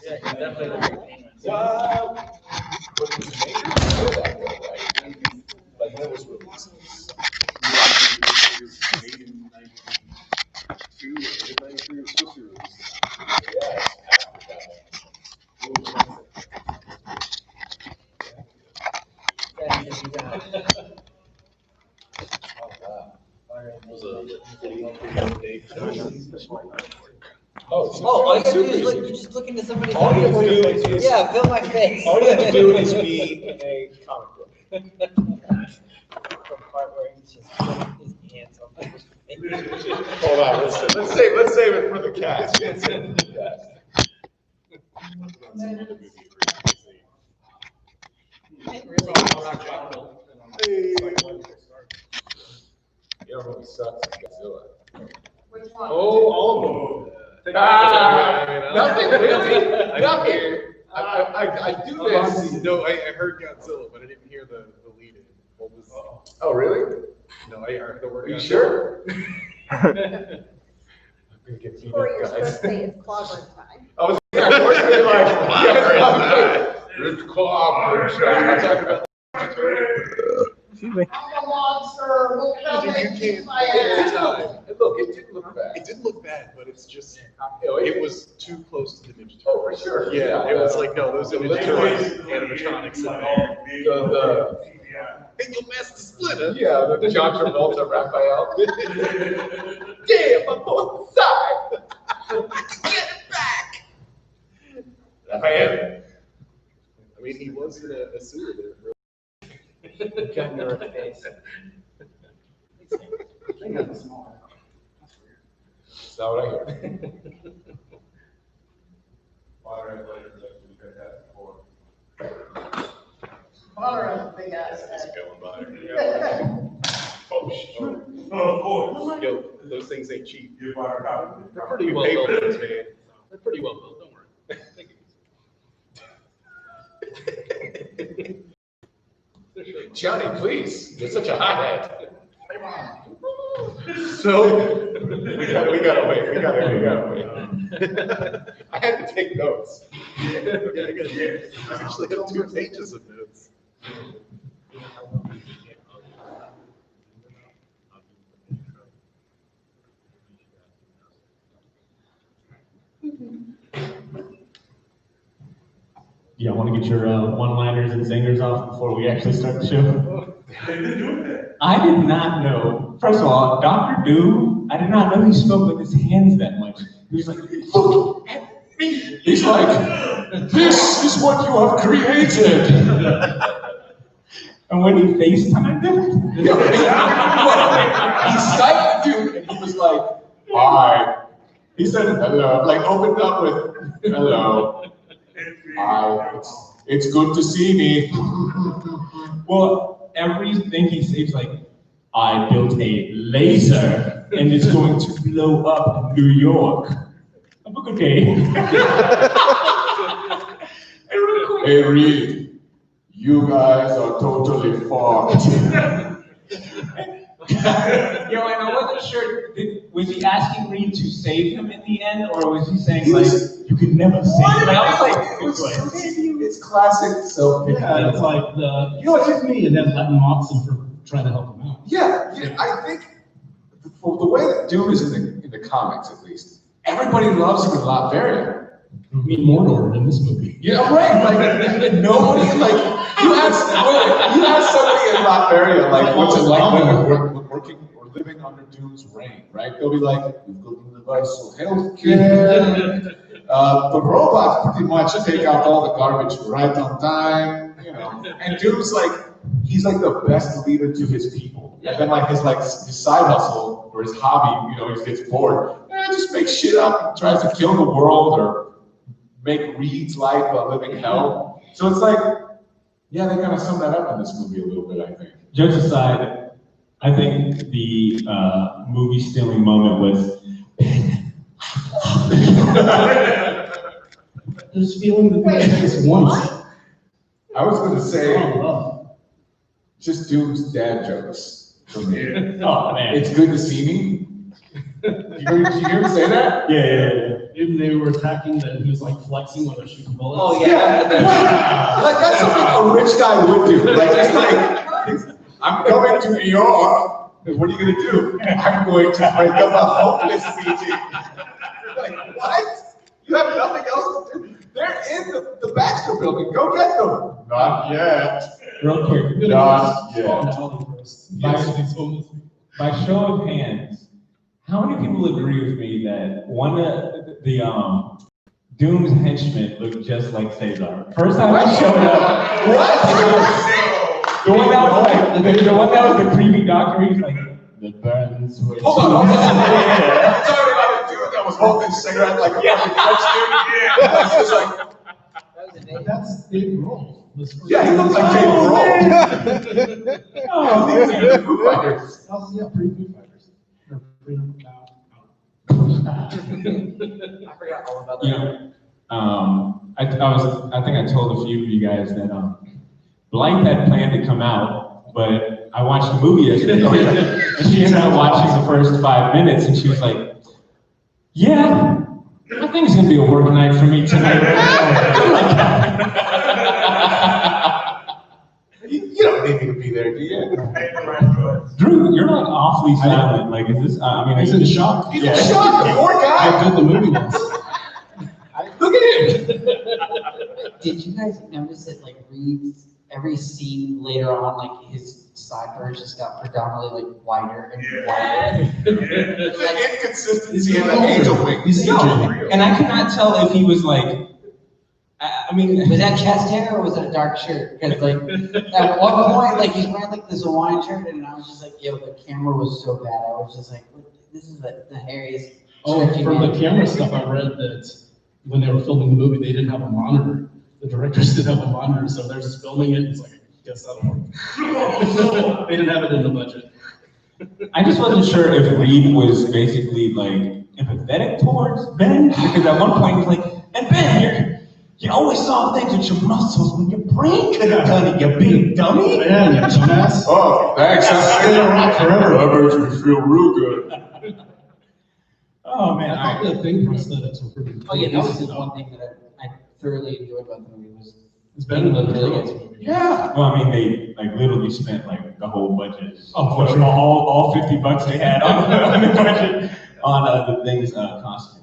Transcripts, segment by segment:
Yeah, definitely. Wow. But it was made before that, though, right? Like when it was released. It was made in 92, or 93, it was supposed to be released. Yeah, it's after that. Oh, wow. Was a Oh, All you gotta do is look, you just look into somebody's All you have to do eyes. is- Yeah, fill my face. all you have to do is be in a comic book. The part where he's just putting his hands on people's face. Hold on, let's save it for the cast. Let's save it for the cast. You know who sucks is Godzilla. Which one? Oh, all of them. Nothing really, nothing. I do this. No, I heard Godzilla, but I didn't hear the lead in. What was? Oh, really? No, I heard the word. Are you Godzilla. sure? I'm gonna get beat Or up, you're supposed guys. to say it's clobbering time. I was unfortunately like, it's clobbering time. I'm talking about. Excuse me. I'm a monster, look how You big can't- my It's ass. time. And look, it didn't look bad. It didn't look bad, but it's just Oh, it was too close to the Ninja Turtles. Oh, for sure. Yeah, it was like no, those The Ninja literal- Turtles animatronics in there. And you'll mess the splitter. Yeah, the John Travolta Raphael. Damn, I'm on the side. Get it back. Raphael. I mean, he was in a sewer there. Gun to her face. That's not what I heard. Father has a big ass It's head. going by. Oh, shit. Yo, those things ain't cheap. You buy a copy. They're pretty well built, man. They're pretty well built. Don't worry. Take it easy. Johnny, please. You're such a hothead. So We gotta wait. I had to take notes. yeah, I actually have 2 pages of notes. Yeah, want to get your one-liners and zingers off before we actually start the show? I did not know. First of all, Dr. Doom, I did not know he spoke with his hands that much. He was like, look at me. He's like, this is what you have created. And when he FaceTimed him, he Skyped Doom and he was like, hi. He said hello, like opened up with hello. Hi, it's good to see me. Well, everything he says, like, I built a laser and it's going to blow up New York. Have a good day. Hey, Reed, you guys are totally fucked. Yo, and I wasn't sure, was he asking Reed to save him in the end, or was he saying, like, you could never save him? And I was like, It's classic self-pity. yeah, it's like, you know, it's just me, and then letting mocks him for trying to help him out. Yeah, I think for the way that Doom is in the comics, at least, everybody loves him in Latveria. I mean, Mordor in this movie. Yeah, right. Like nobody, like you ask somebody in Latveria, like, what's it like when we're working or living under Doom's reign, right? They'll be like, we've got universal healthcare. The robots pretty much take out all the garbage right on time, you know. And Doom's like, he's like the best leader to his people. And then like his side hustle or his hobby, you know, he gets bored. Just makes shit up and tries to kill the world or make Reed's life a living hell. So it's like, yeah, they kind of sum that up in this movie a little bit, I think. Jokes aside, I think the movie stealing moment was just feeling the pain once. I was gonna say, Oh, just Doom's dad jokes for me. oh man. It's good to see me. Did you hear him say that? Yeah. Even they were attacking that he was like flexing when they're shooting bullets. Oh, yeah. Like that's something a rich guy would do. Like it's like, I'm going to New York. What are you gonna do? I'm going to break up a homeless meeting. Like what? You have nothing else to do. They're in the Baxter Building. Go get them. Not yet. Real quick, Not yet. by show of hands, how many people agree with me that one of the Doom's henchmen looked just like Cesar? First time I showed up, the one that was like the one that was the creepy doctor, he's like the burns. Hold on. You're talking about the dude that was holding his cigarette like a fucking French dude? He was like, That was amazing. That's Dave Grohl. yeah, he looked like Dave Grohl. Oh, He was in the Foo Fighters. Yeah, pre-Foo Fighters. Or pre- I forgot all about that. you know, I think I told a few of you guys that Blythe had planned to come out, but I watched the movie yesterday, and she ended up watching the first 5 minutes, and she was like, "Yeah, I think it's gonna be a work night for me tonight." You don't need me to be there, do you? Drew, you're like awfully silent. Like, is this? I mean, He's in shock. He's in shock, the poor How guy. good the movie was. Look at him. Did you guys notice that like Reed's every scene later on, like his sideburns just got predominantly like wider and wider? The inconsistency in the angel wing. He's No, aging. and I could not tell if he was like. I mean, Was that chest hair or was it a dark shirt? Because like at one point, like he's wearing like this Hawaiian shirt, and I was just like, yo, the camera was so bad. I was just like, this is the hairiest. Oh, stretchy from man. the camera stuff, I read that when they were filming the movie, they didn't have a monitor. The directors didn't have a monitor, so they're just filming it. It's like, I guess that'll work. They didn't have it in the budget. I just wasn't sure if Reed was basically like empathetic towards Ben, because at one point he's like, "And Ben, you always saw things with your muscles when your brain could have done it, you big dummy." Man, you dumbass. Oh, thanks. That's been a rock forever. That makes me feel real good. Oh man, I thought the thing prosthetics were pretty. Oh yeah, that was just one thing that I thoroughly enjoyed about the movie was It's better than the really real good. movie. Yeah. Well, I mean, they like literally spent like the whole budget. Oh, for sure. All $50 they had on the budget on the thing's costume.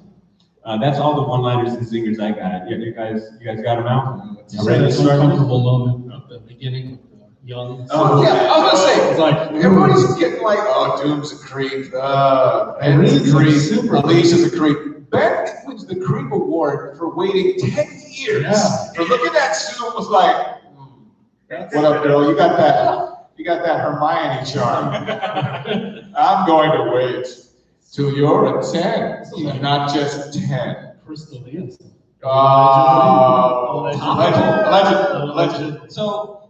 That's all the one-liners and zingers I got. You guys got them out? It's like this uncomfortable moment at the beginning with the young. Oh, yeah, I was gonna say, It's like, everybody's getting like, oh, Doom's a creep, Ben's Reed's a creep, super Alicia's a creep. Ben wins the creep award for waiting 10 years. Yeah. For looking at that suit was like, what up, girl? You got that Hermione charm. I'm going to wait till you're a 10, not just 10. Crystal Leon's. Legend. So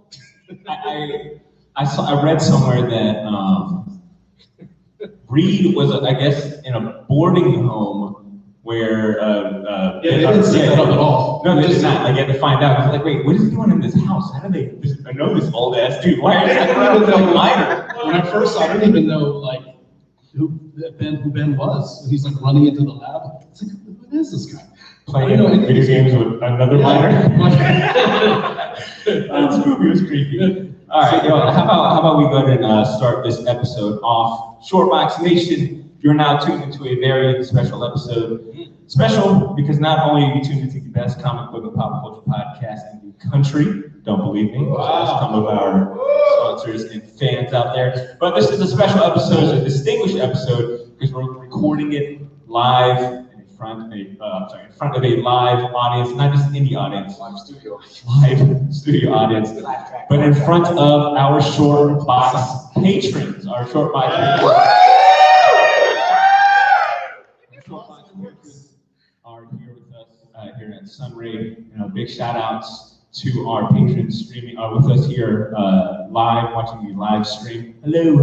I read somewhere that Reed was, I guess, in a boarding home where Yeah, they didn't set that up at all. No, they did not. Like, you had to find out. I was like, wait, what is he doing in this house? How do they? I know this old ass dude. Why are they around with a minor? When I first saw it, I didn't even know like who Ben was. He's like running into the lab. It's like, who is this guy? Playing video games with another minor. This movie was creepy. All right, yo, how about we go ahead and start this episode off. Shortbox Nation, you're now tuned into a very special episode. Special because not only are you tuned into the best comic book and pop culture podcast in the country, don't believe me, wow. Some of our sponsors and fans out there, but this is a special episode, a distinguished episode, because we're recording it live in front of a live audience, not just indie audience, live studio audience, but in front of our Shortbox patrons, our Shortbox patrons. Are here with us here at Sunray. Big shout outs to our patrons streaming with us here live, watching the live stream. Hello.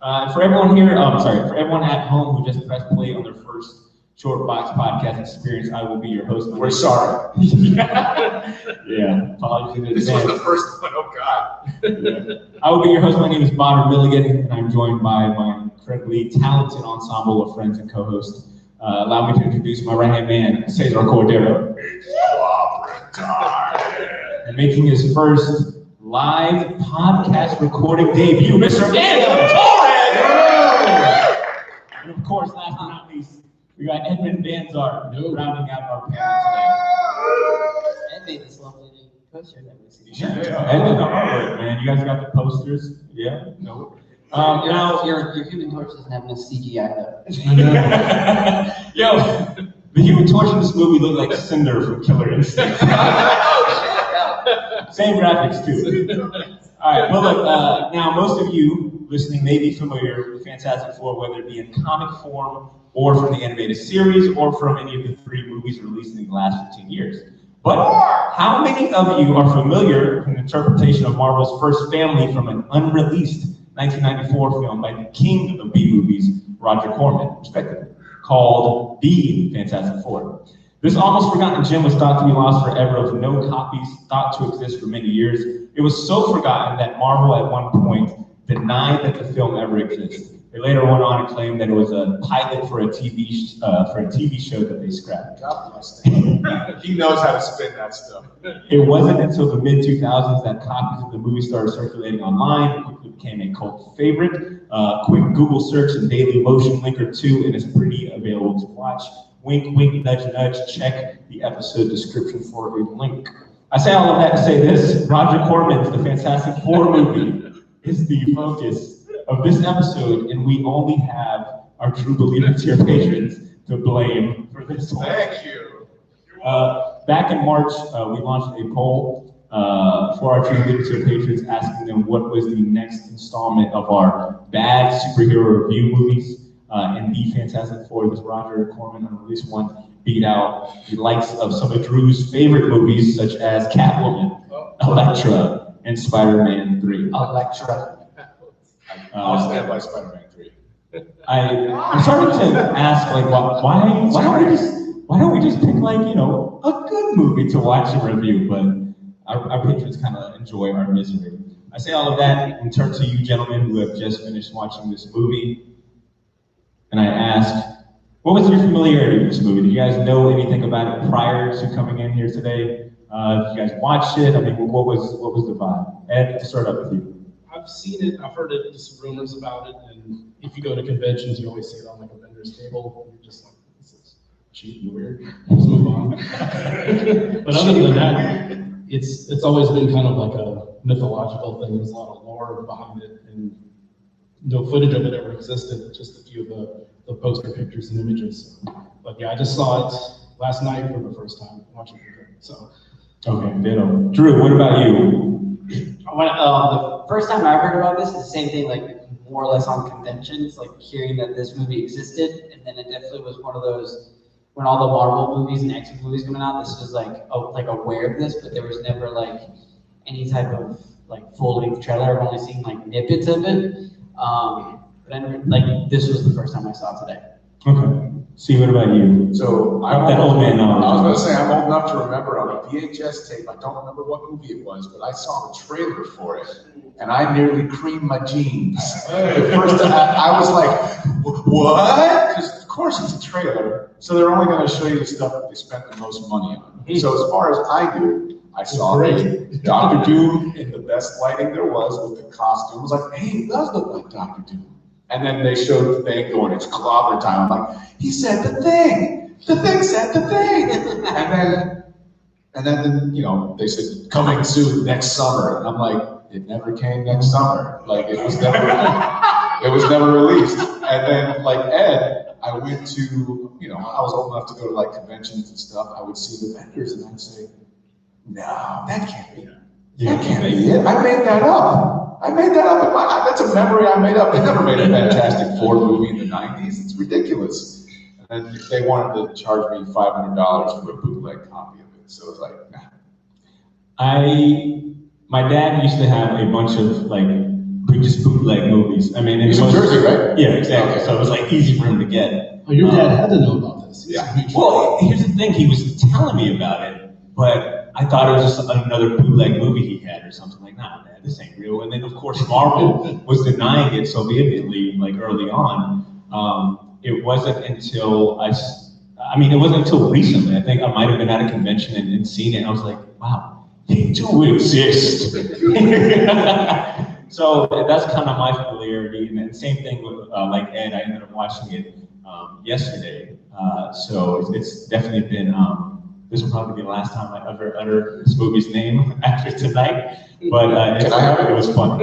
And for everyone here, for everyone at home who just pressed play on their first Shortbox podcast experience, I will be your host. We're sorry. Yeah, apologies in This advance. was the first one, oh God. I will be your host. My name is Bonner Milligan, and I'm joined by my incredibly talented ensemble of friends and co-hosts. Allow me to introduce my right-hand man, Cesar Cordero. And making his first live podcast recording debut, Mr. Adam Torres! And of course, last but not least, we got Edmund Banzart rounding out our panel today. Ed made this lovely poster that we see. Edmund, the artwork, man. You guys got the posters? Yeah? No. Now, Your Human Torch doesn't have enough CGI though. yo, the Human Torch in this movie looked like Cinder from Killer Instinct. Same graphics too. All right, well look, now most of you listening may be familiar with Fantastic Four, whether it be in comic form or from the animated series or from any of the 3 movies released in the last 15 years. But how many of you are familiar with an interpretation of Marvel's first family from an unreleased 1994 film by the king of B-movies, Roger Corman, respectively, called The Fantastic Four? This almost forgotten gem was thought to be lost forever, with no copies thought to exist for many years. It was so forgotten that Marvel at one point denied that the film ever existed. They later went on and claimed that it was a pilot for a TV show that they scrapped. God bless him. He knows how to spin that stuff. It wasn't until the mid-2000s that copies of the movie started circulating online. It quickly became a cult favorite. Quick Google search and Daily Motion link or two, and it's pretty available to watch. Wink, wink, nudge, nudge. Check the episode description for a link. I say all of that to say this: Roger Corman's The Fantastic Four movie is the focus of this episode, and we only have our true Believer tier patrons to blame for this one. Thank you. Back in March, we launched a poll for our true Believer tier patrons, asking them what was the next installment of our bad superhero review movies. And The Fantastic Four, this Roger Corman unreleased one, beat out the likes of some of Drew's favorite movies, such as Catwoman, Elektra, and Spider-Man 3. Elektra. I'll stand by Spider-Man 3. I'm starting to ask, like, why don't we just pick, like, you know, a good movie to watch and review? But our patrons kind of enjoy our misery. I say all of that and turn to you gentlemen who have just finished watching this movie, and I ask, what was your familiarity with this movie? Did you guys know anything about it prior to coming in here today? Did you guys watch it? I mean, what was the vibe? Ed, to start up with you. I've seen it, I've heard it, just rumors about it, and if you go to conventions, you always see it on like a vendor's table, and you're just like, this is cheap and weird, let's move on. But other than that, it's always been kind of like a mythological thing. There's a lot of lore behind it, and no footage of it ever existed, just a few of the poster pictures and images. But yeah, I just saw it last night for the first time, watching it. So. Okay, ditto. Drew, what about you? The first time I heard about this, the same thing, like more or less on conventions, like hearing that this movie existed, and then it definitely was one of those, when all the Marvel movies and X-Men movies coming out, this was like aware of this, but there was never like any type of like full-length trailer. I've only seen like snippets of it. But then, like, this was the first time I saw it today. Okay. See, what about you? So I'm that old man knowledge. I was going to say, I'm old enough to remember on a VHS tape, I don't remember what movie it was, but I saw the trailer for it, and I nearly creamed my jeans. The first time, I was like, what? Because of course it's a trailer, so they're only going to show you the stuff that they spent the most money on. So as far as I do, I saw Dr. Doom in the best lighting there was with the costume. I was like, hey, it does look like Dr. Doom. And then they showed the thing going, it's clobber time. I'm like, he said the thing. The thing said the thing. And then, you know, they said, coming soon next summer. And I'm like, it never came next summer. Like, it was never released. And then, like Ed, I went to, you know, I was old enough to go to like conventions and stuff. I would see the vendors and I'd say, no, that can't be it. That can't be it. I made that up. I made that up. That's a memory I made up. They never made a Fantastic Four movie in the 90s. It's ridiculous. And then they wanted to charge me $500 for a bootleg copy of it. So it's like, nah. My dad used to have a bunch of like just bootleg movies. I mean, He's from Jersey, right? Yeah, exactly. Okay. So it was like easy for him to get. Oh, your dad had to know about this. Yeah. Well, here's the thing. He was telling me about it, But I thought it was just another bootleg movie he had or something like, nah, man, this ain't real. And then of course Marvel was denying it so vehemently, like early on. It wasn't until it wasn't until recently. I think I might have been at a convention and seen it. And I was like, wow, they do exist. So that's kind of my familiarity. And then same thing with like Ed, I ended up watching it yesterday. So it's definitely been, this will probably be the last time I ever utter this movie's name after tonight, but it was fun.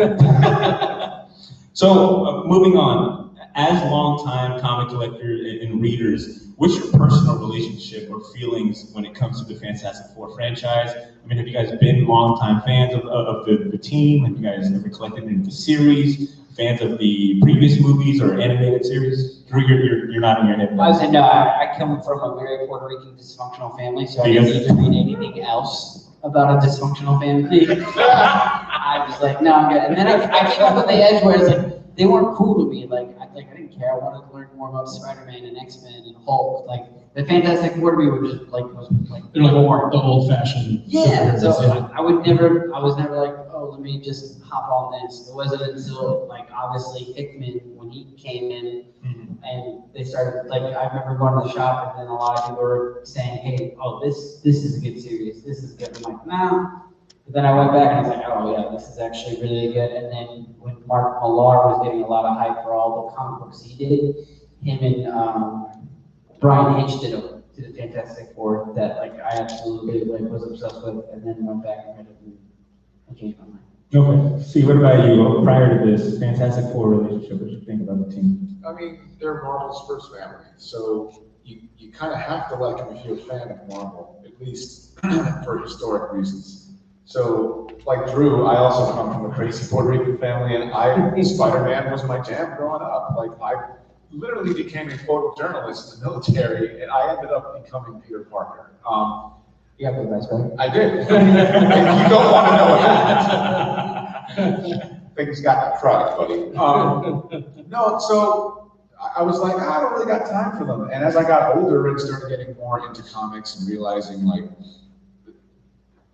So moving on, as longtime comic collectors and readers, what's your personal relationship or feelings when it comes to the Fantastic Four franchise? I mean, have you guys been longtime fans of the team? Have you guys ever collected any of the series? Fans of the previous movies or animated series? Drew, you're not in your head. I said no. I come from a very Puerto Rican dysfunctional family, so I didn't need to read anything else about a dysfunctional family. I was like, no, I'm good. And then I came up with the edge where it's like they weren't cool to me. Like I didn't care. I wanted to learn more about Spider-Man and X-Men and Hulk. Like the Fantastic Four to me were just like They're like the old-fashioned. Yeah. So superheroes, I was never like, oh, let me just hop on this. It wasn't until like obviously Hickman when he came in and they started like I remember going to the shop and then a lot of people were saying, hey, oh this is a good series. This is good. I'm like, nah. But then I went back and I was like, oh yeah, this is actually really good. And then when Mark Millar was getting a lot of hype for all the comic books he did, him and Brian H did the Fantastic Four that like I absolutely like was obsessed with, and then went back and read it and I changed my mind. Okay. See, what about you? Prior to this Fantastic Four relationship, what do you think about the team? I mean, they're Marvel's first family, so you kind of have to like them if you're a fan of Marvel, at least for historic reasons. So, like Drew, I also come from a crazy Puerto Rican family, and Spider-Man was my jam growing up. Like, I literally became a photojournalist in the military, and I ended up becoming Peter Parker. You have the best, right? I did. And you don't want to know that. Things got crushed, buddy. No, so I was like, I don't really got time for them. And as I got older and started getting more into comics and realizing like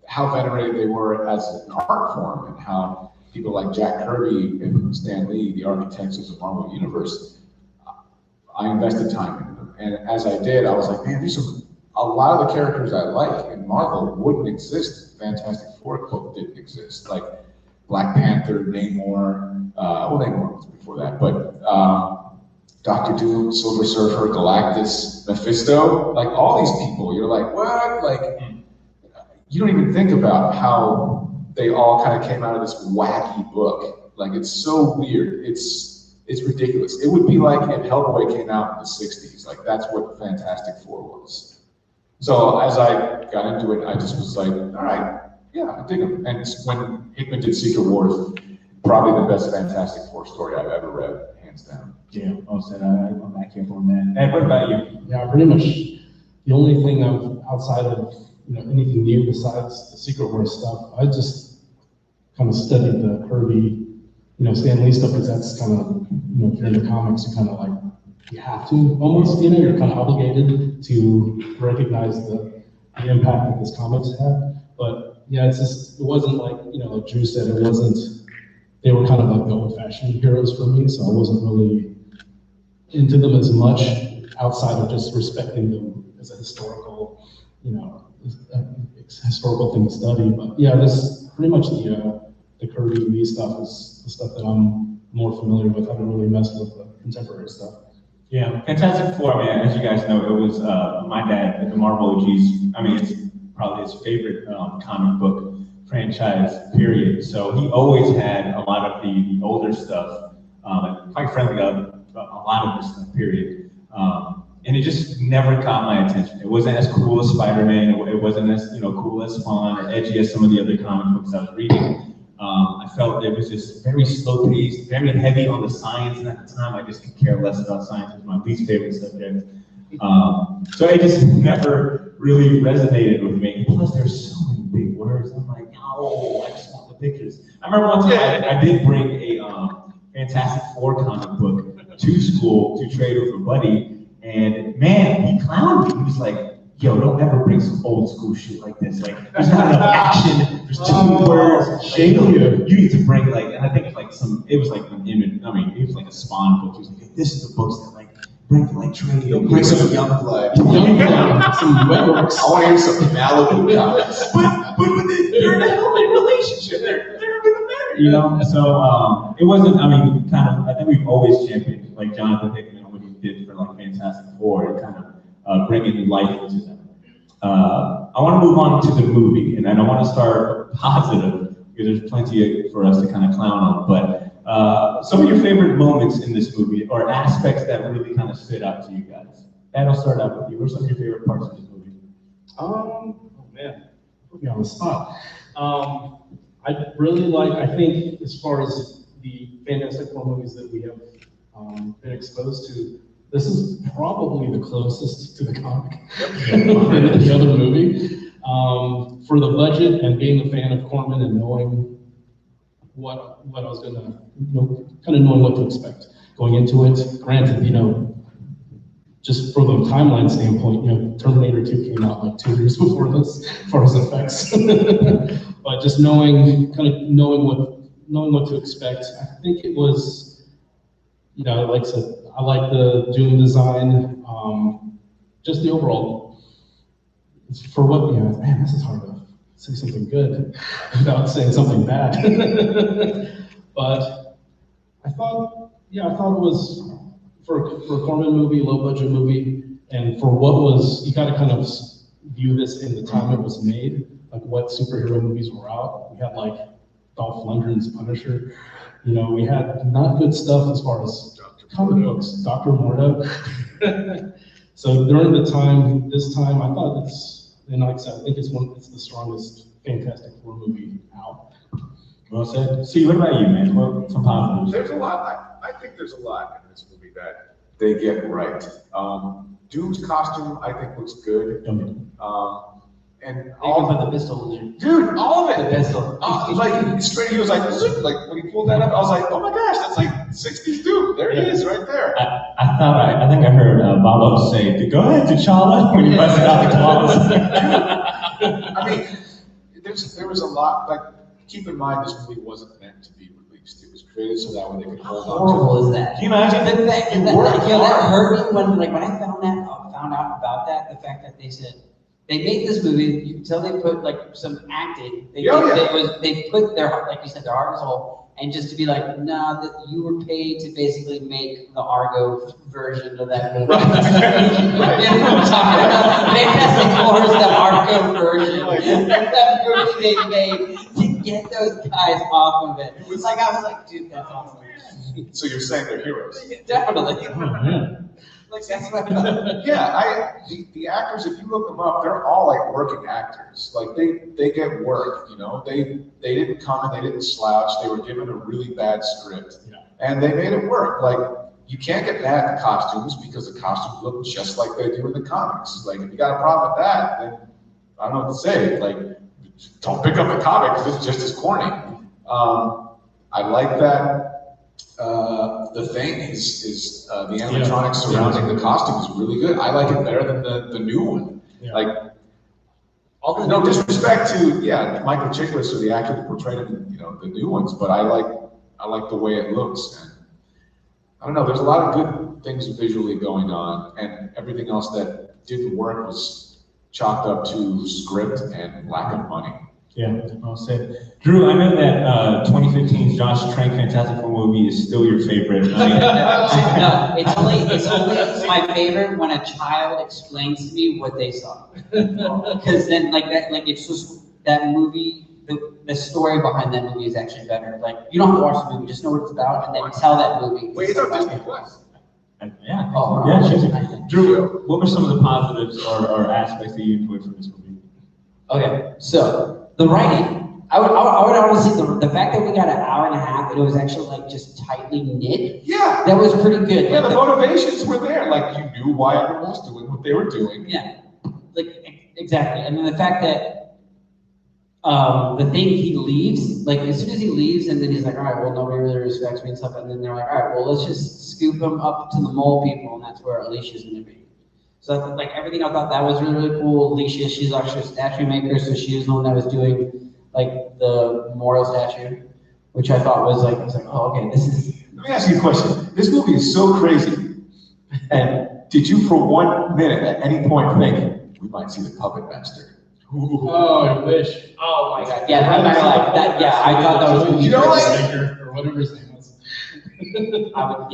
how venerated they were as an art form and how people like Jack Kirby and Stan Lee, the architects of the Marvel Universe, I invested time in them. And as I did, I was like, man, a lot of the characters I like in Marvel wouldn't exist if Fantastic Four didn't exist. Like Black Panther, Namor, Namor was before that, but Doctor Doom, Silver Surfer, Galactus, Mephisto, like all these people, you're like, what? Like, you don't even think about how they all kind of came out of this wacky book. Like, it's so weird. It's ridiculous. It would be like if Hellboy came out in the 60s. Like, that's what Fantastic Four was. So as I got into it, I just was like, all right, yeah, I dig them. And when Hickman did Secret Wars, probably the best Fantastic Four story I've ever read, hands down. Yeah, I'm back here for a minute. And what about you? Yeah, pretty much the only thing outside of anything new besides the Secret Wars stuff, I just kind of studied the Kirby, Stan Lee stuff, because that's kind of, if you're into comics, you kind of like, you have to almost, you're kind of obligated to recognize the impact that this comics had. But yeah, it wasn't like, like Drew said, they were kind of like the old-fashioned heroes for me, so I wasn't really into them as much outside of just respecting them as a historical, historical thing to study. But yeah, this pretty much the Kirby Lee stuff is the stuff that I'm more familiar with. I don't really mess with the contemporary stuff. Yeah, Fantastic Four, man, as you guys know, it was my dad at the Marvel OGs. I mean, it's probably his favorite comic book franchise, period. So he always had a lot of the older stuff, quite frankly, a lot of this stuff, period. And it just never caught my attention. It wasn't as cool as Spider-Man. It wasn't as cool as Spawn or edgy as some of the other comic books I was reading. I felt it was just very slow paced, very heavy on the science, and at the time I just could care less about science. It was my least favorite subject. So it just never really resonated with me. Plus, there's so many big words. I'm like, no, I just want the pictures. I remember one time I did bring a Fantastic Four comic book to school to trade with a buddy, and man, he clowned me. He was like, yo, don't ever bring some old school shit like this. Like, there's not enough action. There's too many words. Like, you need to bring like, and I think like it was like an image. I mean, it was like a Spawn book. He was like, hey, this is the books that like bring like trade. Bring some young blood. Young blood, some wet works. I want to hear some Malibu comics. But they're in a healthy relationship. They're gonna marry. You know, so it wasn't. I mean, kind of. I think we've always championed like Jonathan Hickman what he did for like Fantastic Four, and kind of bringing life into them. I want to move on to the movie, and I don't want to start positive because there's plenty for us to kind of clown on. But some of your favorite moments in this movie, or aspects that really kind of stood out to you guys. And I'll start out with you. What are some of your favorite parts of this movie? Oh man, put me on the spot. I really like. I think as far as the Fantastic Four movies that we have been exposed to, this is probably the closest to the comic than the other movie. For the budget and being a fan of Corman and knowing what I was gonna, kind of knowing what to expect going into it. Granted, just from the timeline standpoint, Terminator 2 came out like 2 years before this, as far as effects. But just knowing what to expect, I think it was, like I said, I like the Doom design, just the overall. For what, man, this is hard to say something good without saying something bad. But I thought it was, for a Corman movie, low budget movie, and for what was, you gotta kind of view this in the time it was made, like what superhero movies were out. We had like Dolph Lundgren's Punisher, we had not good stuff as far as comic books, Dr. Mordo. So during this time, I thought and like I said, I think it's the strongest Fantastic Four movie out. Well said. See, what about you, man? What some positives? There's a lot. I think there's a lot in this movie that they get right. Doom's costume, I think, looks good. And All about the pistol in dude, all of there. it. The pistol. Like straight, he was like, "Zoop," like when he pulled that up, I was like, oh my gosh, that's like 60s Doom. There it is, right there. I think I heard Bob say, "Go ahead, T'Challa," when he busted out the claws. I mean, there was a lot. Like, keep in mind, this movie wasn't meant to be released. It was created so that way they could How hold on to it. horrible is that? Can you imagine? That hurt me when I found out about that. The fact that they said they made this movie until they put like some acting. They put their, like you said, their heart and soul, and just to be like, nah, that you were paid to basically make the Argo version of that movie. You know what I'm talking about? Fantastic Four is the Argo version. That movie they made to get those guys off of it. It's like, I was like, dude, that's awesome. So you're saying they're heroes? Definitely. Oh, man. Like, that's what I thought. Yeah, the actors, if you look them up, they're all like working actors. Like they get work, They didn't come and they didn't slouch. They were given a really bad script, and they made it work. Like, you can't get mad at the costumes because the costumes look just like they do in the comics. Like, if you got a problem with that, then I don't know what to say. Like, don't pick up the comic because it's just as corny. I like that. The thing is the animatronics surrounding the costume is really good. I like it better than the new one. Yeah. Like, no disrespect to Michael Chiklis or the actor that portrayed him in the new ones, but I like the way it looks. And I don't know. There's a lot of good things visually going on, and everything else that didn't work was chalked up to script and lack of money. Yeah, well said. Drew, I know that 2015's Josh Trank Fantastic Four movie is still your favorite. No, it's only my favorite when a child explains to me what they saw. Because then, it's just that movie. The story behind that movie is actually better. Like, you don't have to watch the movie, just know what it's about, and then tell that movie. Wait, it's on Disney Plus. Yeah. Oh, yeah. Drew, what were some of the positives or aspects that you enjoyed from this movie? Okay, so the writing, I would honestly, the fact that we got an hour and a half and it was actually like just tightly knit, Yeah. that was pretty good. Yeah, Like, the motivations were there. Like, you knew why everyone was doing what they were doing. Yeah, exactly. And then the fact that the thing he leaves, like as soon as he leaves, and then he's like, all right, well, nobody really respects me and stuff. And then they're like, all right, well, let's just scoop him up to the mole people, and that's where Alicia's gonna be. So I thought, like everything, I thought that was really, really cool. Alicia, she's actually a statue maker, so she was the one that was doing like the memorial statue, which I thought was like, oh, okay, this is. Let me ask you a question. This movie is so crazy. And did you for 1 minute at any point think, we might see the puppet master? Oh, I wish. Oh my god, yeah, I'm like that. Yeah, I thought that was. Gonna be You know what? Baker, or whatever his name was. I would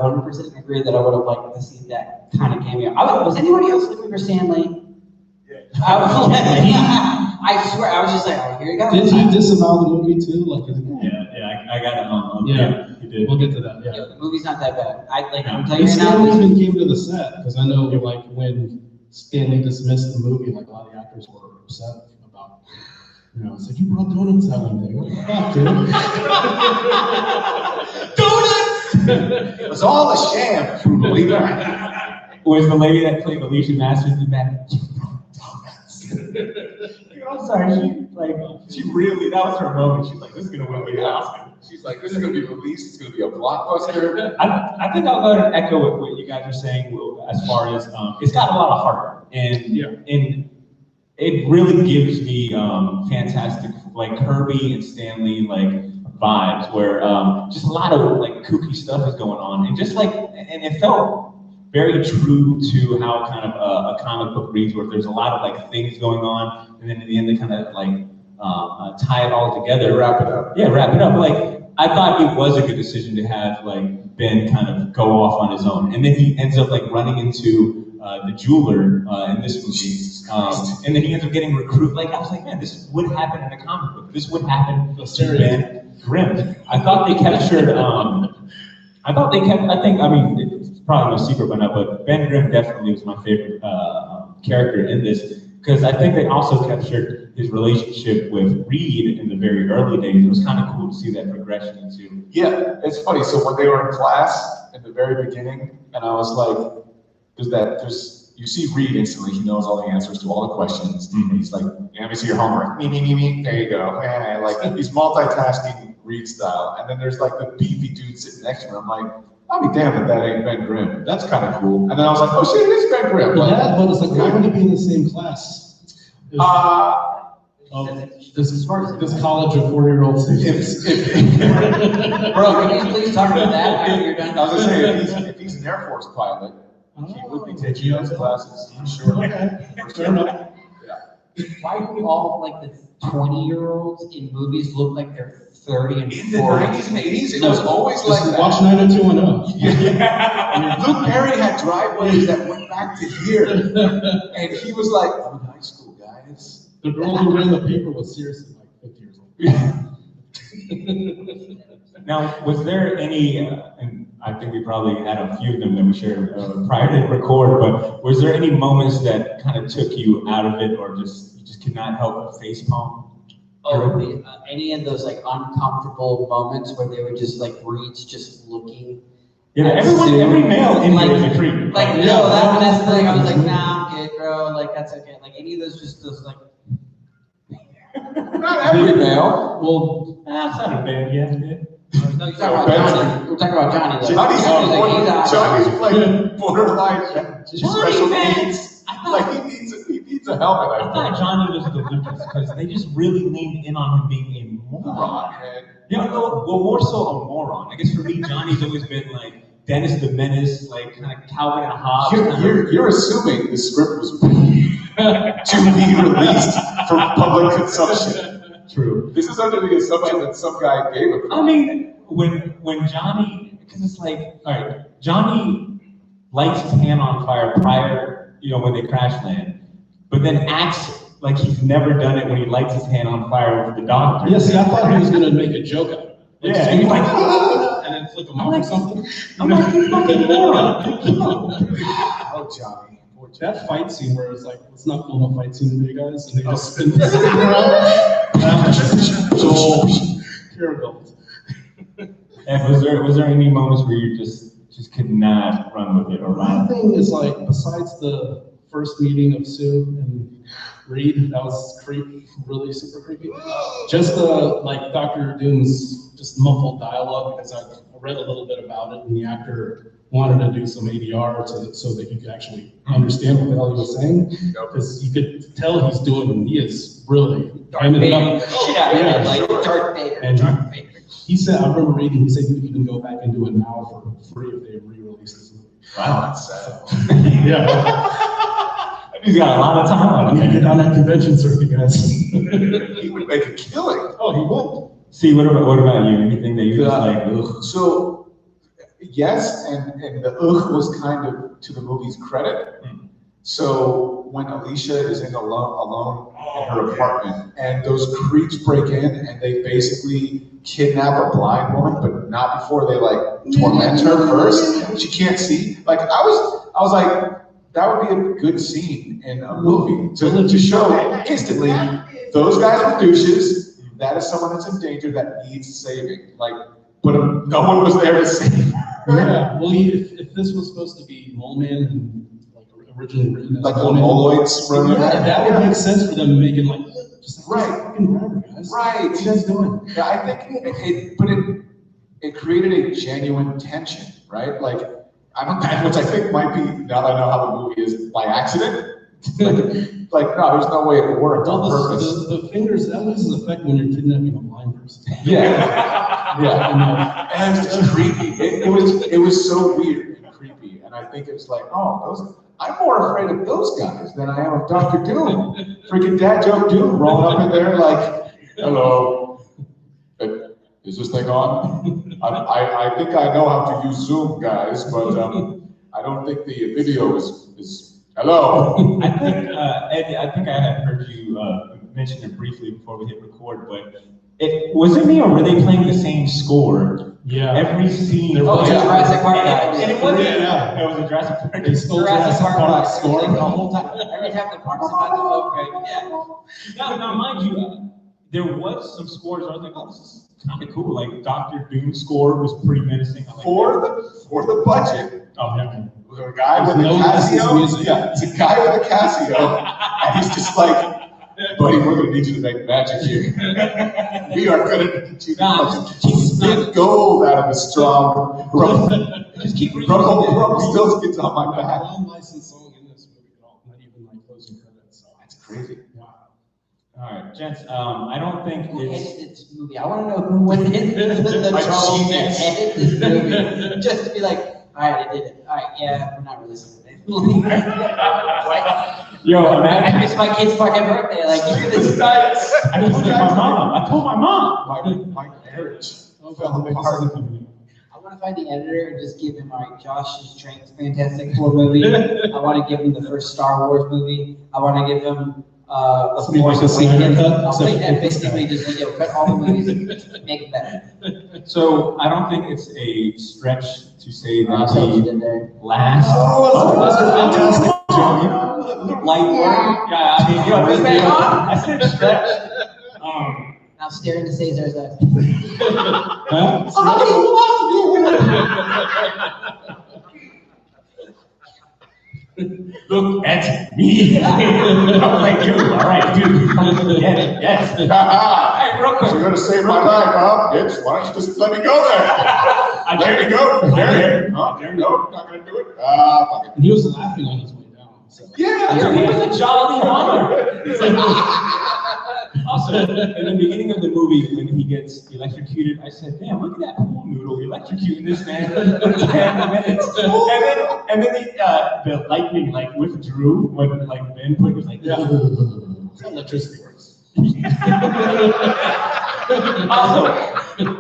100% agree that I would have liked to see that kind of cameo. Was anybody else looking for Stanley? I swear, I was just like, oh, here you go. Did he disavow the movie too? Like, I got it. Yeah. He did. we'll get to that. Yeah, Yeah. the movie's not that bad. I'm telling And you right now. Stanley even came to the set because I know like when Stanley dismissed the movie, like a lot of the actors were upset about. It's like you brought donuts that one day. What the fuck, dude? Donuts! It was all a sham, true believer. Was the lady that played Alicia Masters in that? I'm sorry, she really, that was her moment. She's like, this is gonna win me the Oscar. She's like, this is gonna be released, it's gonna be a blockbuster. I think I'll go and echo what you guys are saying as far as it's got a lot of heart and it really gives me fantastic like Kirby and Stanley like vibes where just a lot of like kooky stuff is going on and just like and it felt very true to how kind of a comic book reads, where there's a lot of like things going on, and then in the end they kind of like tie it all together. Wrap it up. Yeah, wrap it up. Like I thought it was a good decision to have like Ben kind of go off on his own, and then he ends up like running into the jeweler in this movie, and then he ends up getting recruited. Like I was like, man, this would happen in a comic book. This would happen to Ben Grimm. I thought they captured. I mean, it's probably no secret by now, but Ben Grimm definitely was my favorite character in this, because I think they also captured his relationship with Reed in the very early days. It was kind of cool to see that progression into. Yeah, it's funny. So when they were in class in the very beginning, and I was like, you see Reed instantly, he knows all the answers to all the questions. Mhm. He's like, let me see your homework. Me. There you go. Like he's multitasking Reed style. And then there's like the beefy dude sitting next to him. I'm like, I'll be damned if that ain't Ben Grimm. That's kind of cool. And then I was like, oh shit, it is Ben Grimm. But Like, yeah, but it's like, why would he be in the same class? This college of 4-year-olds. Bro, can you please talk about that after you're done? I was gonna say, if he's an Air Force pilot, he would be taking those classes. Sure. Okay, fair enough. Why do all like the 20-year-olds in movies look like they're 30 and 40? In the 90s and 80s, it was always like Just that. watch 90210. Luke Perry had driveways that went back to here. And he was like, I'm in high school, guys. The girl who ran the paper was seriously like 50 years old. Now, was there any, and I think we probably had a few of them that we shared prior to record, but was there any moments that kind of took you out of it, or you just could not help but facepalm? Oh, any of those like uncomfortable moments where they were just like Reed's just looking. Yeah, at every male in like, here is a creep. Like, no, that's the thing. I was like, nah, I'm good, bro. Like, that's okay. Like, any of those just those like. Not every male. Well, That's not a bad guess, man. No, you're talking about Johnny. We're talking about Johnny. Though. Johnny's like borderline special man. needs. Like he needs a helmet, I thought Johnny was the weakest because they just really leaned in on him being a moron. Yeah, no, well, more so a moron. I guess for me, Johnny's always been like Dennis the Menace, like kind of Calvin and Hobbes. You're assuming the script was to be released for public consumption. True. This is under the assumption that some guy gave it. I mean, when Johnny, because it's like, all right, Johnny lights his hand on fire prior, when they crash land, but then acts like he's never done it when he lights his hand on fire with the doctor. yeah, see, I thought he was going to make a joke out of it. Like, Yeah, just he's go, like, "Ah," and then flip him off or something. I'm like, you fucking moron. Oh, Johnny. That fight scene where it's like, let's not film a fight scene with you guys, and they just spin the scene around. Pure gold. And was there any moments where you just could not run with it or My run? thing is like, besides the first meeting of Sue and Reed, that was really super creepy. Just the like Dr. Doom's just muffled dialogue, because I read a little bit about it, and the actor wanted to do some ADR so that you could actually understand what the hell he was saying. Because you could tell he is really hamming it up. Shit out of Yeah, it, like sure. Darth Vader. And Darth Vader. he said, I remember reading, he said you could even go back and do it now for free if they re-release this movie. Wow, that's sad. Yeah. He's got a lot of time I'm on gonna it. get on that convention circuit, guys. He would make a killing. Oh, he would. See, what about you? Anything that you just like, ugh? So, yes, and the was kind of to the movie's credit. So when Alicia is alone in her apartment, and those creeps break in and they basically kidnap a blind woman, but not before they like torment her first. She can't see. Like I was like, that would be a good scene in a movie to show instantly those guys were douches. That is someone that's in danger that needs saving. Like, but no one was there to save her. Yeah, well, if this was supposed to be Mole Man and like originally written as Like the Mole Man, Moloids running yeah, around. that would make sense for them making like just Right. fucking whatever, guys. Right. What you guys doing? Yeah, I think it created a genuine tension, right? Like, which I think might be, now that I know how the movie is, by accident. like no, there's no way it worked on Well, purpose. the fingers, that loses effect when you're kidnapping a blind person. Yeah, yeah, and it's just creepy. It was so weird and creepy, and I think it was like, I'm more afraid of those guys than I am of Dr. Doom. Freaking Dad Joke Doom rolling up in there like, hello, is this thing on? I think I know how to use Zoom, guys, but I don't think the video is hello. I think, Ed, I think I had heard you mention it briefly before we hit record, but was it me or were they playing the same score? Yeah. Every scene. Oh, Yeah. Jurassic Park. And it wasn't. Yeah. It was a Jurassic Park. They stole Jurassic Park score the whole time. Every time the park's about to open, yeah. Now, mind you, there was some scores where I was like, oh, this is kind of cool. Like Dr. Doom's score was pretty menacing. I like For the budget, oh, yeah. a guy with a No licensed Casio. music. Yeah, it's a guy with a Casio, and he's just like, buddy, we're gonna need you to make magic here. We are gonna need you to spit gold out of the straw. Just keep reading. Rumpelstiltskin's on my back. One licensed song in this movie at all, not even like closing credits. So That's crazy. wow. All right, gents. I don't think Who it's. edited this movie? I want to know who went in the trouble to genius. edit this movie. Just to be like, all right, I did it. All right, yeah, we're not releasing it. What? Yo, I imagine. missed my kid's fucking birthday. Like, this is nuts. I told my mom. I told my mom. My marriage Oh, fell God, apart. this is coming. I want to find the editor and just give him, all right, Josh's Train's Fantastic Four movie. I want to give him the first Star Wars movie. I want to give him the Something Force like the Snyder Awakens. Cut, I'll except make that for basically just cut all the movies and make it better. So I don't think it's a stretch to say I'll that tell you the there. last. that's a fantastic joke. Light work. Yeah, I mean, yo, Where's that on? I said stretch. Now stare into Cesar's eyes. Huh? Look at me. I'm like, dude, all right, dude. Yes. Hey, real quick. You're gonna save my life, huh? Bitch, why don't you just let me go there? There you go. There you go. There you go. Not gonna do it. Fuck it. And he was laughing on his way down. So. Yeah. He was a jolly hunter. Also, in the beginning of the movie, when he gets electrocuted, I said, "Damn, look at that pool noodle electrocuting this man for 10 minutes." And then the lightning like withdrew when like Ben put was like, Yeah. That's how electricity works. Also,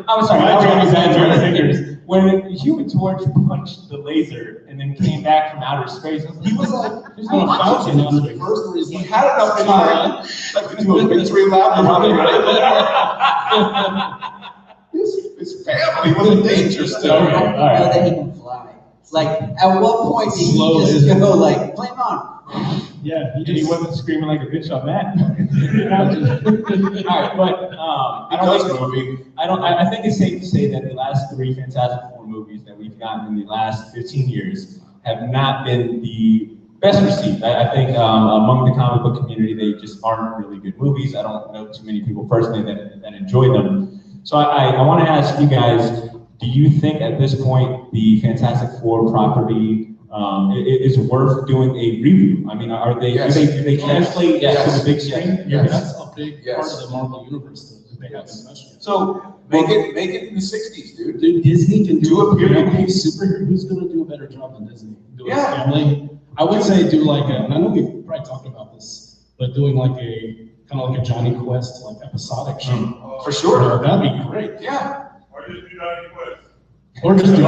I'm sorry, I don't exaggerate fingers. When Human Torch punched the laser and then came back from outer space, he was like, "There's no fountain on the First, where he's He like, had enough time like to do a victory lap around the His family was in danger still. Okay, all Know right. that he can fly. Like, at what point did Slow he just laser. go like, flame on? yeah, he And he just wasn't screaming like a bitch on that. All right, but I don't think movie. I think it's safe to say that the last 3 Fantastic Four movies that we've gotten in the last 15 years have not been the best received. I think among the comic book community, they just aren't really good movies. I don't know too many people personally that enjoy them. So I want to ask you guys, do you think at this point the Fantastic Four property is worth doing a reboot? I mean, are they, Yes. do they translate Yes. to the big screen? Yeah, Yes. that's a big part Yes. of the Marvel universe that they haven't Yes. touched yet. So make it in the 60s, dude. Dude, Disney can Do do a a period period piece. piece superhero. Who's gonna do a better job than Disney? Do a Yeah. family. I would say do like a, and I know we've probably talked about this, but doing like a kind of like a Johnny Quest like episodic show. For sure. That'd be great. Yeah. Or just do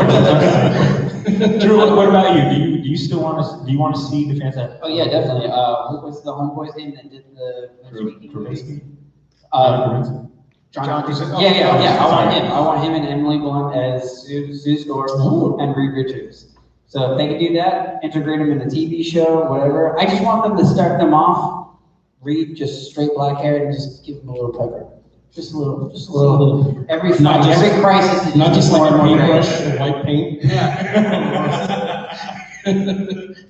Drew, what about you? Do you still want to? Do you want to see the Fantastic? Oh, yeah, definitely. What was the homeboy's name that did the? Krasinski? John Krasinski. Yeah. I want Sorry. him. I want him and Emily Blunt as Sue Storm Ooh. and Reed Richards. So if they could do that, integrate them in a TV show, whatever. I just want them to start them off. Reed just straight black hair and just give them a little pepper. Just a little. Every Not just- every crisis is Not just more like a and more great. paintbrush or white paint.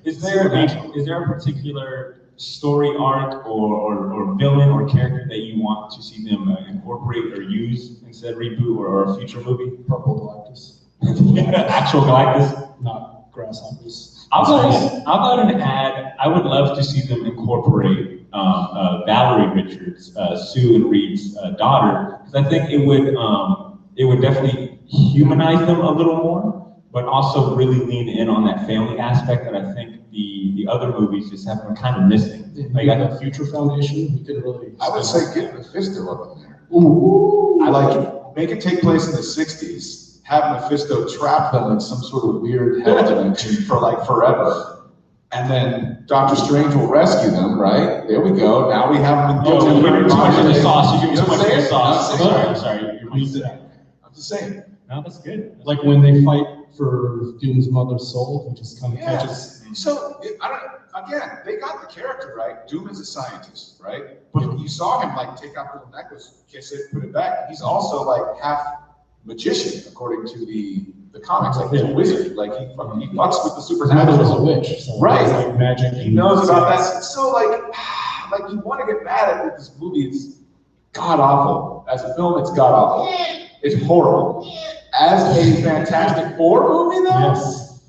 Is there a particular story arc or villain or character that you want to see them incorporate or use instead of reboot or a future movie? Purple Galactus, Actual Galactus. not grasshoppers. I'll go ahead and add. I would love to see them incorporate Valerie Richards, Sue and Reed's daughter, because I think it would definitely humanize them a little more, but also really lean in on that family aspect that I think the other movies just have been kind of missing. Like at the Future Foundation, we could really. I would say get Mephisto up in there. Ooh. I like make it take place in the 60s. Have Mephisto trap them in some sort of weird hell dimension for like forever. And then Doctor Strange will rescue them, right? There we go. Now we have them in Oh, guilty you give too much of the sauce. You give know too what much I'm of the saying? sauce. No, I'm sorry. You're Leave right. that. I'm just saying. No, that's good. Like when they fight for Doom's mother's soul, he just kind of Yeah. catches. So I don't. Again, they got the character right. Doom is a scientist, right? But you saw him like take out the little necklace, kiss it, put it back. He's also like half magician, according to the comics. Like he's a wizard. Like he fucks with the His mother was a supernatural. witch, so Right. it's like magic. He knows about that. So like you want to get mad at that this movie is god awful. As a film, it's god awful. It's horrible. As a Fantastic Four movie, though, Yes.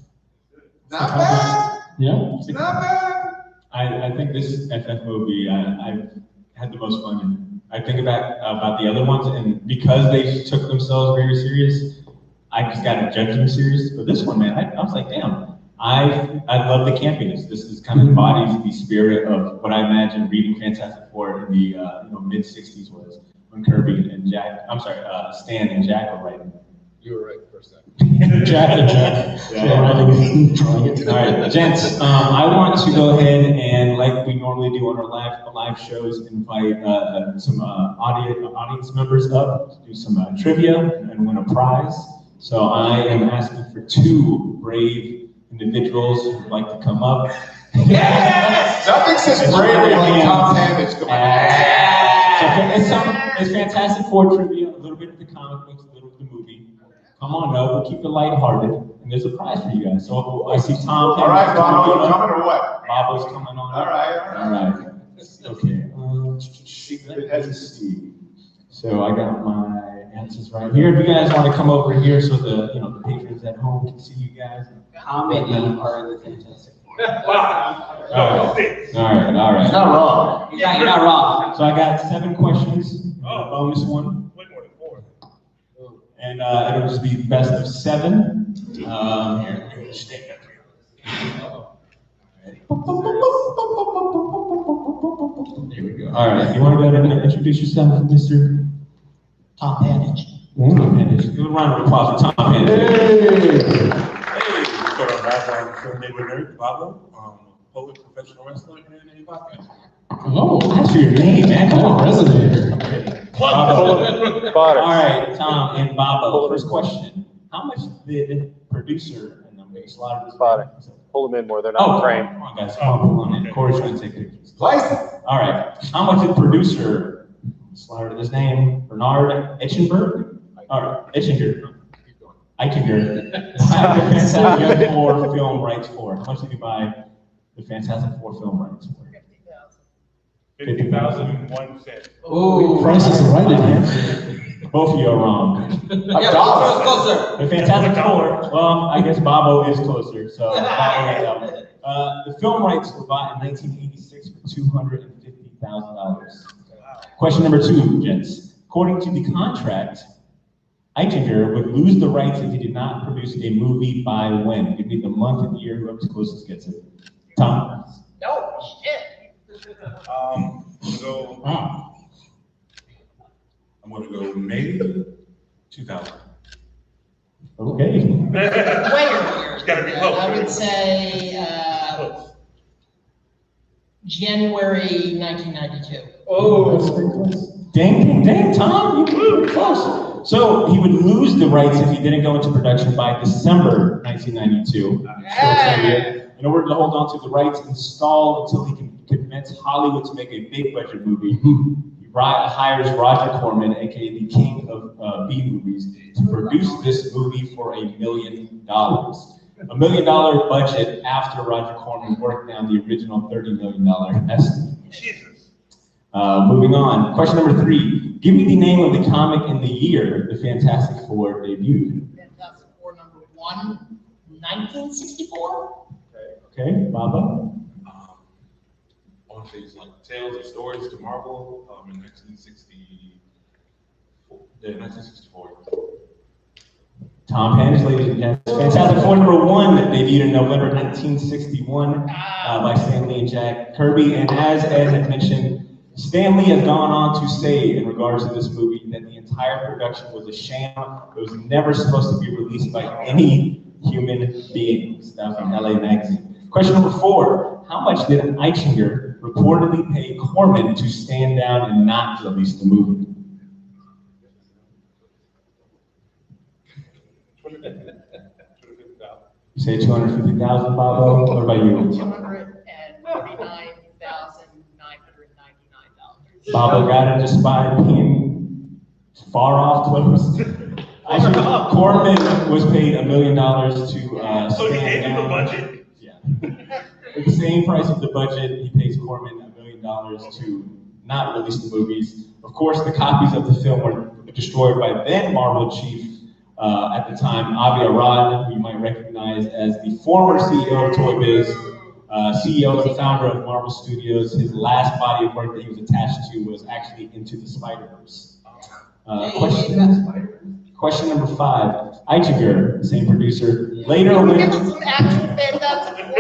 not bad. Yeah. It's not bad. I think this FF movie, I've had the most fun in. I think about the other ones, and because they took themselves very serious, I just got to judge them serious. But this one, man, I was like, damn, I love the campiness. This is kind of embodies the spirit of what I imagine reading Fantastic Four in the mid '60s was when Kirby and Stan and Jack were writing. You were right the first time. Jack the Jack. Drawing it. All right, gents, I want to go ahead and, like we normally do on our live shows, invite some audience members up to do some trivia and win a prize. So I am asking for two brave individuals who would like to come up. Yes! Nothing says bravery like Tom Hanks going. It's Fantastic Four trivia, a little bit of the comic books, a little of the movie. Come on up, we'll keep it lighthearted, and there's a prize for you guys. So I see Tom. All right, Bobo, coming or what? Bobo's coming on. All right. All right. Okay. So I got my answers right here. If you guys want to come over here so the patrons at home can see you guys. How many are the Fantastic Four? All right. Not wrong. You're not wrong. So I got 7 questions, a bonus one. And it'll just be best of 7. Here, stand up here. There we go. All right, you want to go ahead and introduce yourself, Mr. Tom Panich. Tom Panich. Give a round of applause for Tom Panich. Hey, so I'm from Neighbor Nerd, Pablo, public professional wrestler and a podcast. Oh, That's your name, man. Come on. resonator. All right, Tom and Bobo. First question: how much did producer and I'm going to slaughter this? Spotting. Pull them in more. They're Oh, not trained. come on, guys. Come on in. Corey's trying to take pictures. License. All right. How much did producer, slaughter his name, Bernard Etchenberg? All right, Etchinger. Eichinger. Buy the Fantastic Four film rights for? How much did you buy the Fantastic Four film rights for? 50,001 cents. Oh, price is right in here. Both of you are wrong. Yeah, closer. The Fantastic Four, well, I guess Bobo is closer, so Bobo got that one. The film rights were bought in 1986 for $250,000. Question number 2, gents. According to the contract, Eichinger would lose the rights if he did not produce a movie by when? Give me the month and year, whoever's closest gets it. Tom? No, shit. I'm gonna go May 2000. Okay. Wait a minute. It's gotta be close. I would say, January 1992. Dang, Tom, you were close. So he would lose the rights if he didn't go into production by December 1992. In order to hold on to the rights and stall until he can convince Hollywood to make a big budget movie, he hires Roger Corman, aka the king of B movies, to produce this movie for $1 million. $1 million budget after Roger Corman worked down the original $30 million estimate. Jesus. Moving on. Question number 3. Give me the name of the comic and the year the Fantastic Four debuted. Fantastic Four number 1, 1964. Okay, Baba? I want to say it's like Tales or Stories to Marvel in 1964. Yeah, 1964. Tom Hanks, ladies and gentlemen. Fantastic Four number 1 that debuted in November 1961 by Stan Lee and Jack Kirby. And as Ed had mentioned, Stan Lee has gone on to say in regards to this movie that the entire production was a sham. It was never supposed to be released by any human beings. That was from LA Magazine. Question number 4. How much did Eichinger reportedly pay Corman to stand down and not release the movie? You say 250,000, Bobo? What about you? $249,999. Bobo got it just by being far off close. Actually, Corman was paid $1 million to So he stand gave you the down. budget? Yeah. With the same price of the budget, he pays Corman $1 million to not release the movies. Of course, the copies of the film were destroyed by then Marvel chief at the time, Avi Arad, who you might recognize as the former CEO of Toy Biz, CEO and founder of Marvel Studios. His last body of work that he was attached to was actually Into the Spider-Verse. Question number 5. Eichinger, the same producer, later went. Get some action Fantastic Four.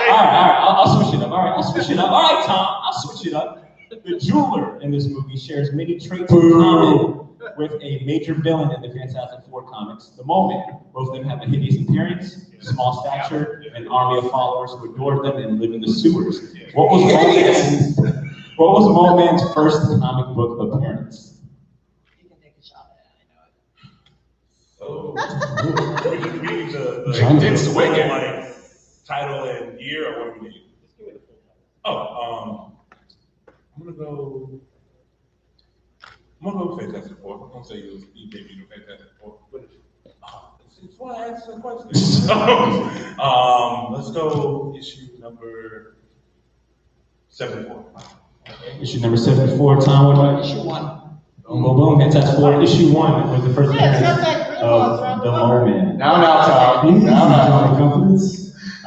All right, I'll switch it up. All right, Tom, I'll switch it up. The jeweler in this movie shares many traits in common with a major villain in the Fantastic Four comics, the Mole Man. Both of them have a hideous appearance, small stature, an army of followers who adore them and live in the sewers. What was Mole Man's first comic book appearance? You can take a shot at it, So, we just need the It's wicked. like title and year, or what do we need? Just give me the full title. I'm gonna go with Fantastic Four. I'm gonna say he debuted in Fantastic Four. That's why I asked the question. Let's go issue number 74. Issue number 74, Tom, what about Issue 1. Boom, boom, boom. Fantastic Four. Issue 1 was the first Yeah, it's got appearance that green box around of the the cover. Mole Man. Now, Tom.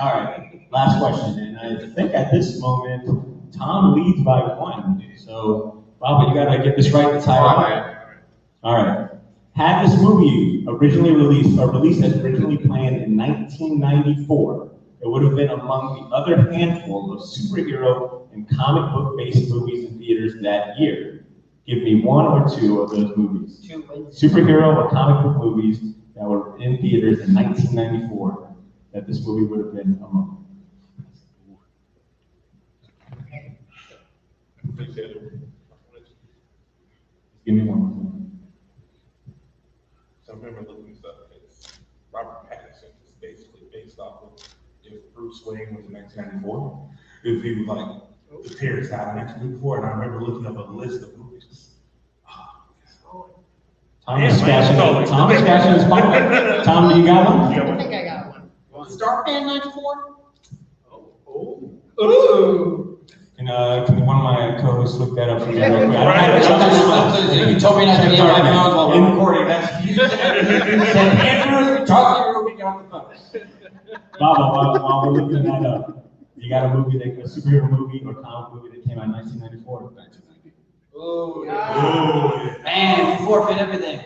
All right, last question, and I think at this moment, Tom leads by 1. So, Bob, you gotta get this right to tie up. All right. Had this movie originally released as originally planned in 1994, it would have been among the other handful of superhero and comic book-based movies in theaters that year. Give me 1 or 2 of those movies. 2. Superhero or comic book movies that were in theaters in 1994 that this movie would have been among. Give me 1. So I remember looking this up. It's Robert Pattinson is basically based off of if Bruce Wayne was in 1994. If he was like the Paris out in 1994, and I remember looking up a list of movies. Tom is scratching his pocket. Tom, do you got one? I think I got one. Starman 94? Ooh. Can one of my my co-host look that up for me real quick. I don't have it. You told me not to be on my phone while we're recording, that's you. Said, Andrew, talk to your movie on the phone. Bob, while we're looking that up, you got a movie, a superhero movie or comic movie that came out in 1994? 1990. Oh, Oh, man, you forfeit everything.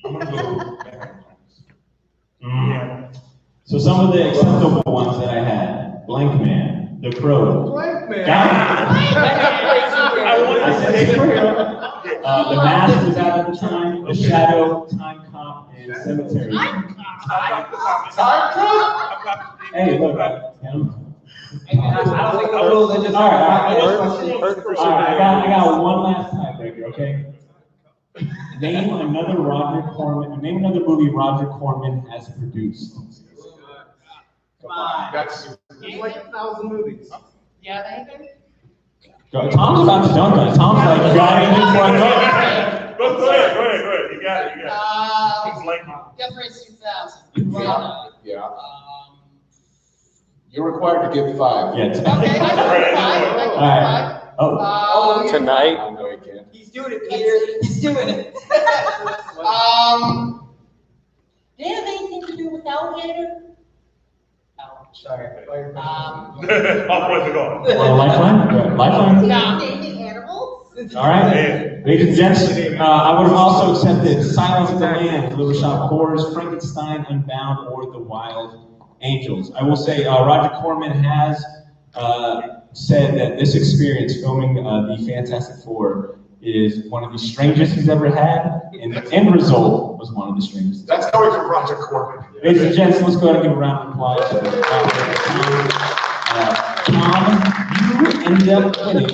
I'm gonna go back. Yeah. So some of the acceptable ones that I had: Blank Man, The Crow, Blank Man. I said superhero. The Mask was out at the time. The Shadow, Time Cop, and Cemetery. Time Cop? Hey, look, I don't think the rule that just. All right, I got one last tiebreaker, okay? Name another movie Roger Corman has produced. Come on, that's It's like 1,000 movies. Yeah, they do. Tom's about to dunk us. Tom's like, you got anything for a dunk? Go ahead. You got it. He's like, Death Race 2000. Well, yeah. You're required to give 5. Yeah. okay, I can All right. Oh. Tonight? I know you can't. He's doing it, Peter. He's doing it. Do they have anything to do with alligator? Oh, Sorry. where's it going? Well, lifeline? Good. Lifeline? No. Naming animals? All right. Ladies and gents, I would have also accepted Silence of the Lambs, Little Shop of Horrors, Frankenstein, Unbound, or The Wild Angels. I will say Roger Corman has said that this experience filming the Fantastic Four is one of the strangest he's ever had, and the end result was one of the strangest. That's how we from Roger Corman. Ladies and gents, let's go ahead and give a round of applause to Tom, you ended up winning.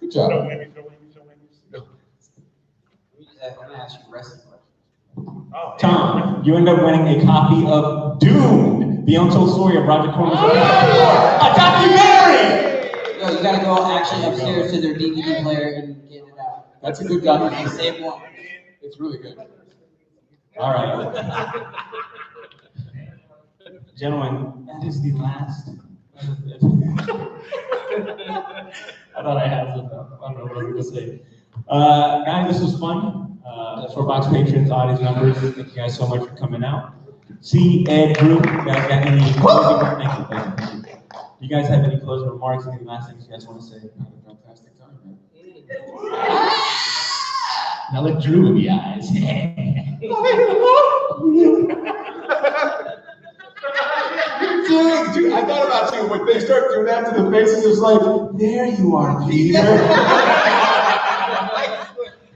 Good job. I'm gonna ask you the rest of the question. Tom, you end up winning a copy of Doomed, the untold story of Roger Corman's a documentary! Yo, you gotta go actually upstairs to their DVD player and get it out. That's a good documentary. Save one. It's really good. All right. Gentlemen, that is the last. I thought I had something. I don't know what I was going to say. Guys, this was fun. Shortbox patrons, audience members, thank you guys so much for coming out. See, Ed, Drew, you guys got any closing? Thank you. You guys have any closing remarks? Any last things you guys want to say? Have a fantastic time, man. Now look Drew in the eyes. Dude, I thought about you when they start doing that to the faces. It's like, there you are, Peter.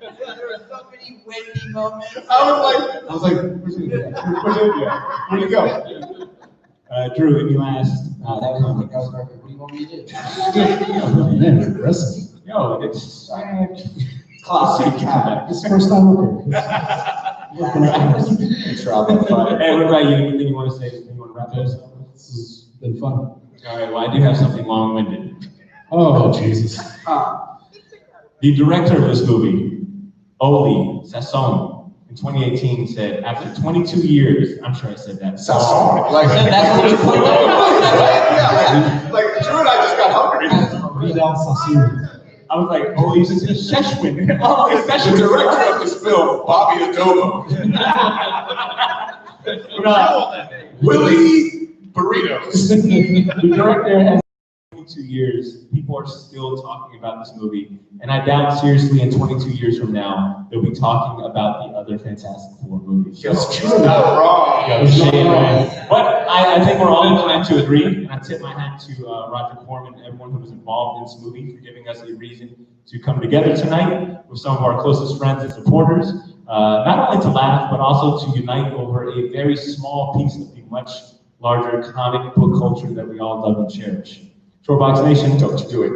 There were so many windy moments. I was like, where's India? Where'd you go? Drew, any last? That was perfect. What do you want me to do? Man, aggressive. Yo, it's Classic. It's the first time working. Thanks for all that fun. Hey, what about you? Anything you want to say? Anything you want to wrap this up? This has been fun. All right, well, I do have something long-winded. Oh, Jesus. The director of this movie, Oli Sasson, in 2018 said, after 22 years, I'm sure I said that. Sasson. Like, That's what we put yeah, like Drew and I just got hungry. Vidal Sassoon. I was like, oh, he's just Sheshwin. Oh, it's The Sheshwin. director of this film, Bobby Adobo. Willie Burritos. The director has 22 years. People are still talking about this movie. And I doubt seriously in 22 years from now, they'll be talking about the other Fantastic Four movies. That's true. Not wrong. But I think we're all inclined to agree. And I tip my hat to Roger Corman and everyone who was involved in this movie for giving us a reason to come together tonight with some of our closest friends and supporters. Not only to laugh, but also to unite over a very small piece of the much larger comic book culture that we all love and cherish. Shortbox Nation, Don't you do it.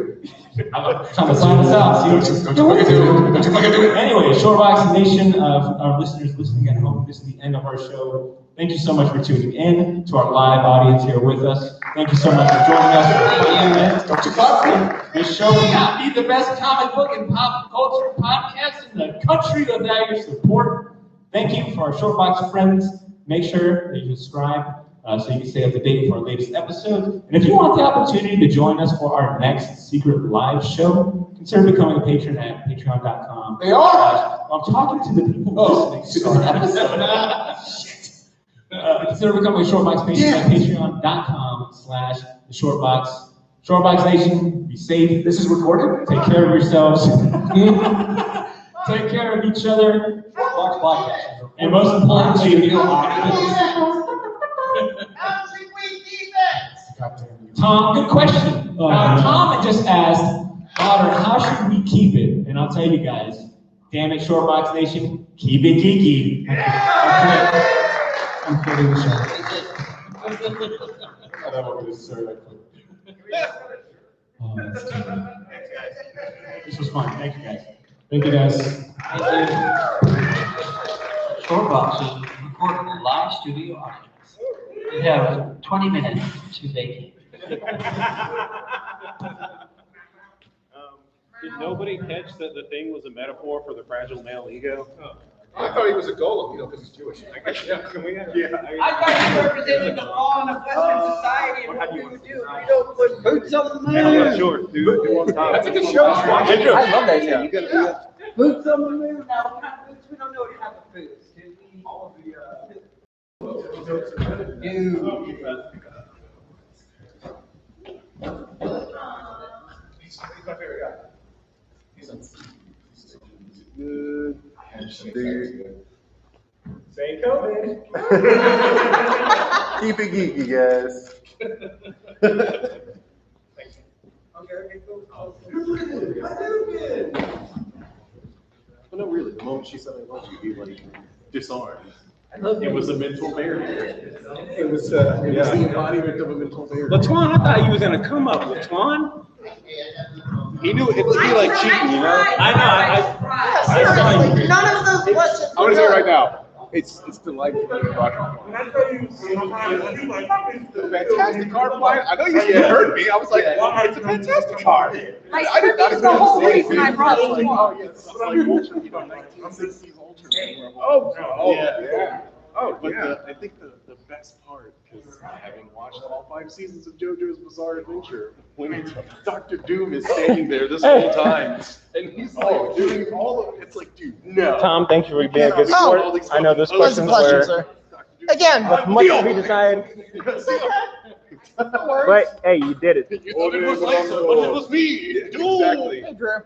I'm trying to sign this out. Don't you fucking do it. Don't you fucking do it. Anyway, Shortbox Nation, our listeners listening at home, this is the end of our show. Thank you so much for tuning in to our live audience here with us. Thank you so much for joining us. Don't you clap for me. This show may not be the best comic book and pop culture podcast in the country without your support. Thank you for our Shortbox friends. Make sure that you subscribe so you can stay up to date for our latest episodes. And if you want the opportunity to join us for our next secret live show, consider becoming a patron at patreon.com. They are. I'm talking to the people listening to this episode. Consider becoming a Shortbox patron at patreon.com/the Shortbox. Shortbox Nation, be safe. This is recorded? Take care of yourselves. Take care of each other. Watch podcasts. And most importantly, Tom, good question. Tom just asked, Otter, how should we keep it? And I'll tell you guys, damn it, Shortbox Nation, keep it geeky. I'm quitting the show. I don't know what to say. Oh, that's terrible. This was fun. Thank you, guys. Thank you, guys. Shortbox is recording a live studio audience. We have 20 minutes to vacate. Did nobody catch that the thing was a metaphor for the fragile male ego? I thought he was a golem, because he's Jewish. Can we have? I thought you represented the law of Western society and what we would do. We don't put boots on the moon. Yeah, sure, dude. That's a good show. I love that show. You gotta do that. Boots on the moon. Now, what kind of boots? We don't know what kind of boots. All of the, He's my favorite guy. He's Dude. Say COVID. Keep it geeky, guys. Well, no, really. The moment she said I love you, he like disarmed. It was a mental barrier. It was, It was the embodiment of a mental barrier. Latwan, I thought he was gonna come up. Latwan? He knew it would be like cheating, you know? I know, Seriously, none of those questions. I'm gonna say it right now. It's delightful to rock fantastic card flying. I know you heard me. I was like, it's a fantastic card. I did not the whole reason I brought it. Oh, yes. It's like Ultraman, 1960s Ultraman. Oh, yeah. Oh, but I think the best part, because having watched all 5 seasons of JoJo's Bizarre Adventure, when Dr. Doom is standing there this whole time, and he's like doing all of it's like, dude, no. Tom, thanks for being a good sport. I know this question's where Again, much to be decided. But hey, you did it. You thought it was Lisa, but it was me. Exactly. Hey, Drew.